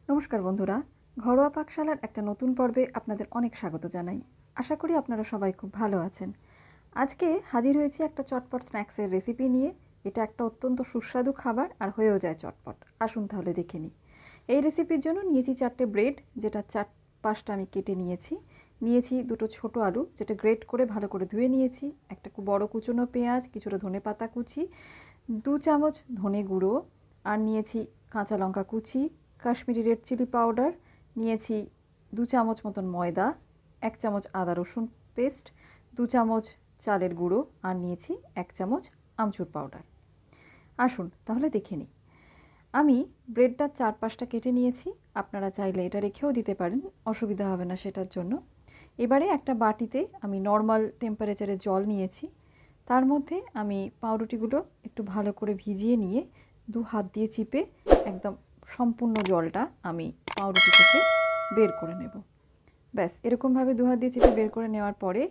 নমস্কার বন্ধুরা, ঘরোয়া পাকশালার একটা নতুন পর্বে আপনাদের অনেক স্বাগত জানাই। আশা করি আপনারা সবাই খুব ভালো আছেন। আজকে হাজির হয়েছি একটা চটপট স্ন্যাক্সের রেসিপি নিয়ে। এটা একটা অত্যন্ত সুস্বাদু খাবার আর হয়েও যায় চটপট। আসুন তাহলে দেখে নিই। এই রেসিপির জন্য নিয়েছি 4টে ব্রেড, যেটা 4-5টা আমি কেটে নিয়েছি। নিয়েছি 2টো ছোটো আলু, যেটা গ্রেট করে ভালো করে ধুয়ে নিয়েছি। একটা বড় কুচনো পেঁয়াজ, কিছুটা ধনেপাতা কুচি, 2 চামচ ধনে গুঁড়ো, আর নিয়েছি কাঁচা লঙ্কা কুচি, কাশ্মীরি রেড চিলি পাউডার, নিয়েছি 2 চামচ মতন ময়দা, 1 চামচ আদা রসুন পেস্ট, 2 চামচ চালের গুঁড়ো, আর নিয়েছি 1 চামচ আমচুর পাউডার। আসুন তাহলে দেখে নিই। আমি ব্রেডটা 4-5টা কেটে নিয়েছি। আপনারা চাইলে এটা রেখেও দিতে পারেন, অসুবিধা হবে না সেটার জন্য। এবারে একটা বাটিতে আমি নর্মাল টেম্পারেচারে জল নিয়েছি। তার মধ্যে আমি পাউরুটিগুলো একটু ভালো করে ভিজিয়ে নিয়ে 2 হাত দিয়ে চিপে একদম সম্পূর্ণ জলটা আমি পাউরুটি থেকে বের করে নেব। ব্যাস এরকমভাবে 2 হাত দিয়ে চিপে বের করে নেওয়ার পরে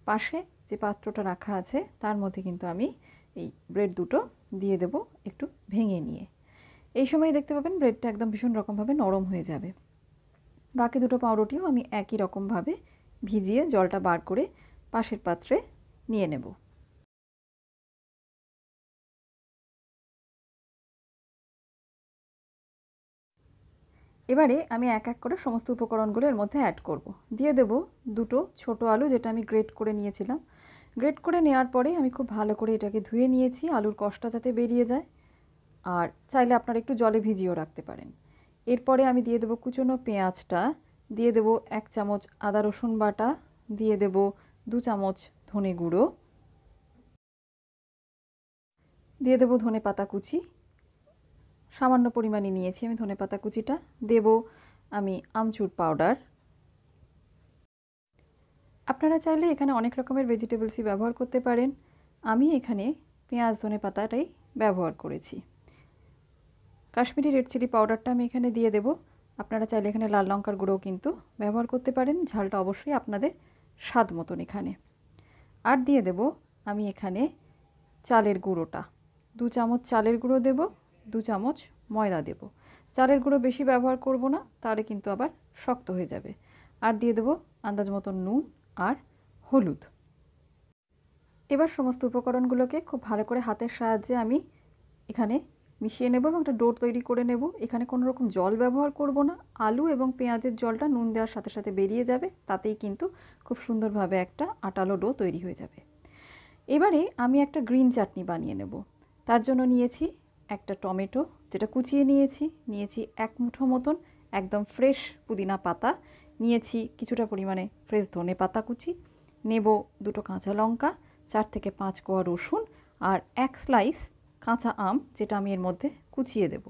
পাশে যে পাত্রটা রাখা আছে তার মধ্যে কিন্তু আমি এই ব্রেড দুটো দিয়ে দেব একটু ভেঙে নিয়ে। এই সময় দেখতে পাবেন ব্রেডটা একদম ভীষণ রকমভাবে নরম হয়ে যাবে। বাকি দুটো পাউরুটিও আমি একই রকমভাবে ভিজিয়ে জলটা বার করে পাশের পাত্রে নিয়ে নেব। এবারে আমি এক এক করে সমস্ত উপকরণগুলো এর মধ্যে অ্যাড করব। দিয়ে দেব 2টো ছোটো আলু, যেটা আমি গ্রেট করে নিয়েছিলাম। গ্রেট করে নেওয়ার পরে আমি খুব ভালো করে এটাকে ধুয়ে নিয়েছি, আলুর কষটা যাতে বেরিয়ে যায়। আর চাইলে আপনারা একটু জলে ভিজিয়েও রাখতে পারেন। এরপরে আমি দিয়ে দেবো কুচনো পেঁয়াজটা, দিয়ে দেবো 1 চামচ আদা রসুন বাটা, দিয়ে দেব 2 চামচ ধনে গুঁড়ো, দিয়ে দেবো ধনে পাতা কুচি, সামান্য পরিমাণে নিয়েছি আমি ধনে পাতা কুচিটা। দেব আমি আমচুর পাউডার। আপনারা চাইলে এখানে অনেক রকমের ভেজিটেবলসই ব্যবহার করতে পারেন। আমি এখানে পেঁয়াজ ধনে পাতাটাই ব্যবহার করেছি। কাশ্মীরি রেড চিলি পাউডারটা আমি এখানে দিয়ে দেব। আপনারা চাইলে এখানে লাল লঙ্কার গুঁড়োও কিন্তু ব্যবহার করতে পারেন। ঝালটা অবশ্যই আপনাদের স্বাদ মতন এখানে। আর দিয়ে দেব আমি এখানে চালের গুঁড়োটা, 2 চামচ চালের গুঁড়ো দেব, 2 চামচ ময়দা দেব। চালের গুঁড়ো বেশি ব্যবহার করব না, তাহলে কিন্তু আবার শক্ত হয়ে যাবে। আর দিয়ে দেব আন্দাজ মতন নুন আর হলুদ। এবার সমস্ত উপকরণগুলোকে খুব ভালো করে হাতের সাহায্যে আমি এখানে মিশিয়ে নেব এবং একটা ডো তৈরি করে নেব। এখানে কোনো রকম জল ব্যবহার করব না। আলু এবং পেঁয়াজের জলটা নুন দেওয়ার সাথে সাথে বেরিয়ে যাবে, তাতেই কিন্তু খুব সুন্দরভাবে একটা আটালো ডো তৈরি হয়ে যাবে। এবারে আমি একটা গ্রিন চাটনি বানিয়ে নেব। তার জন্য নিয়েছি একটা টমেটো, যেটা কুচিয়ে নিয়েছি 1 মুঠো মতন একদম ফ্রেশ পুদিনা পাতা, নিয়েছি কিছুটা পরিমাণে ফ্রেশ ধনে পাতা কুচি, নেব 2টো কাঁচা লঙ্কা, 4 থেকে 5 কোয়া রসুন, আর 1 স্লাইস কাঁচা আম, যেটা আমি এর মধ্যে কুচিয়ে দেব।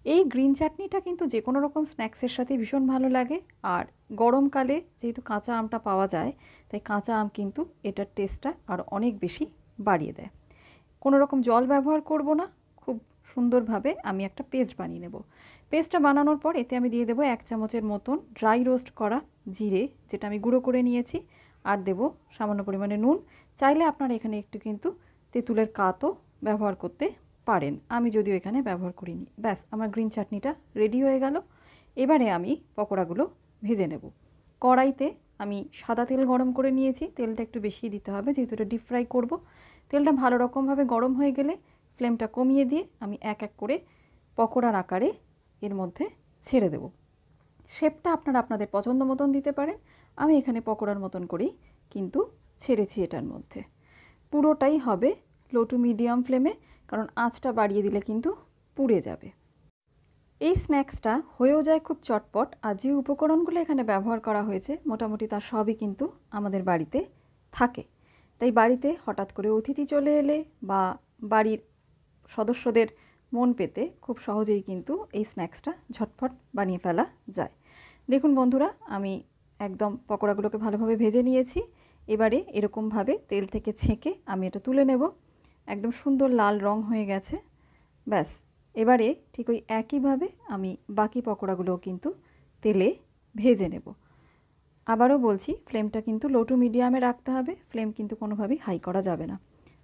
এই গ্রিন চাটনিটা কিন্তু যে কোনো রকম স্ন্যাক্সের সাথে ভীষণ ভালো লাগে। আর গরমকালে যেহেতু কাঁচা আমটা পাওয়া যায়, তাই কাঁচা আম কিন্তু এটার টেস্টটা আর অনেক বেশি বাড়িয়ে দেয়। কোনো রকম জল ব্যবহার করব না। খুব সুন্দরভাবে আমি একটা পেস্ট বানিয়ে নেব। পেস্টটা বানানোর পর এতে আমি দিয়ে দেবো 1 চামচের মতন ড্রাই রোস্ট করা জিরে, যেটা আমি গুঁড়ো করে নিয়েছি, আর দেব সামান্য পরিমাণে নুন। চাইলে আপনারা এখানে একটু কিন্তু তেঁতুলের কাতও ব্যবহার করতে পারেন, আমি যদিও এখানে ব্যবহার করিনি। ব্যাস আমার গ্রিন চাটনিটা রেডি হয়ে গেল। এবারে আমি পকোড়াগুলো ভেজে নেব। কড়াইতে আমি সাদা তেল গরম করে নিয়েছি। তেলটা একটু বেশি দিতে হবে, যেহেতু এটা ডিপ ফ্রাই করব। তেলটা ভালো রকমভাবে গরম হয়ে গেলে ফ্লেমটা কমিয়ে দিয়ে আমি এক এক করে পকোড়ার আকারে এর মধ্যে ছেড়ে দেব। শেপটা আপনারা আপনাদের পছন্দ মতন দিতে পারেন। আমি এখানে পকোড়ার মতন করেই কিন্তু ছেড়েছি এটার মধ্যে। পুরোটাই হবে লো টু মিডিয়াম ফ্লেমে, কারণ আঁচটা বাড়িয়ে দিলে কিন্তু পুড়ে যাবে। এই স্ন্যাক্সটা হয়েও যায় খুব চটপট। আর যে উপকরণগুলো এখানে ব্যবহার করা হয়েছে মোটামুটি তার সবই কিন্তু আমাদের বাড়িতে থাকে। তাই বাড়িতে হঠাৎ করে অতিথি চলে এলে বা বাড়ির সদস্যদের মন পেতে খুব সহজেই কিন্তু এই স্ন্যাক্সটা ঝটফট বানিয়ে ফেলা যায়। দেখুন বন্ধুরা, আমি একদম পকোড়াগুলোকে ভালোভাবে ভেজে নিয়েছি। এবারে এরকমভাবে তেল থেকে ছেঁকে আমি এটা তুলে নেব। একদম সুন্দর লাল রং হয়ে গেছে। ব্যাস এবারে ঠিক ওই একইভাবে আমি বাকি পকোড়াগুলোও কিন্তু তেলে ভেজে নেব। আবারও বলছি, ফ্লেমটা কিন্তু লো টু মিডিয়ামে রাখতে হবে, ফ্লেম কিন্তু কোনোভাবেই হাই করা যাবে না।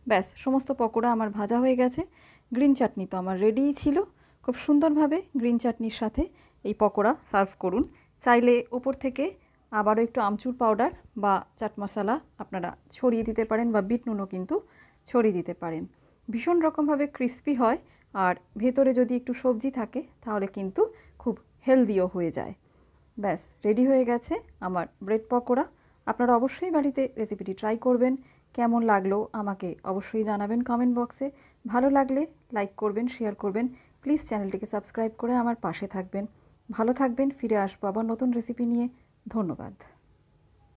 ব্যাস সমস্ত পকোড়া আমার ভাজা হয়ে গেছে। গ্রিন চাটনি তো আমার রেডিই ছিল। খুব সুন্দরভাবে গ্রিন চাটনির সাথে এই পকোড়া সার্ভ করুন। চাইলে ওপর থেকে আবারও একটু আমচুর পাউডার বা চাট মশলা আপনারা ছড়িয়ে দিতে পারেন, বা বিট নুনও কিন্তু ছড়িয়ে দিতে পারেন। ভীষণ রকমভাবে ক্রিস্পি হয়, আর ভেতরে যদি একটু সবজি থাকে তাহলে কিন্তু খুব হেলদিও হয়ে যায়। ব্যাস রেডি হয়ে গেছে আমার ব্রেড পকোড়া। আপনারা অবশ্যই বাড়িতে রেসিপিটি ট্রাই করবেন। কেমন লাগলো আমাকে অবশ্যই জানাবেন কমেন্ট বক্সে। ভালো লাগলে লাইক করবেন, শেয়ার করবেন। প্লিজ চ্যানেলটিকে সাবস্ক্রাইব করে আমার পাশে থাকবেন। ভালো থাকবেন। ফিরে আসবো আবার নতুন রেসিপি নিয়ে। ধন্যবাদ।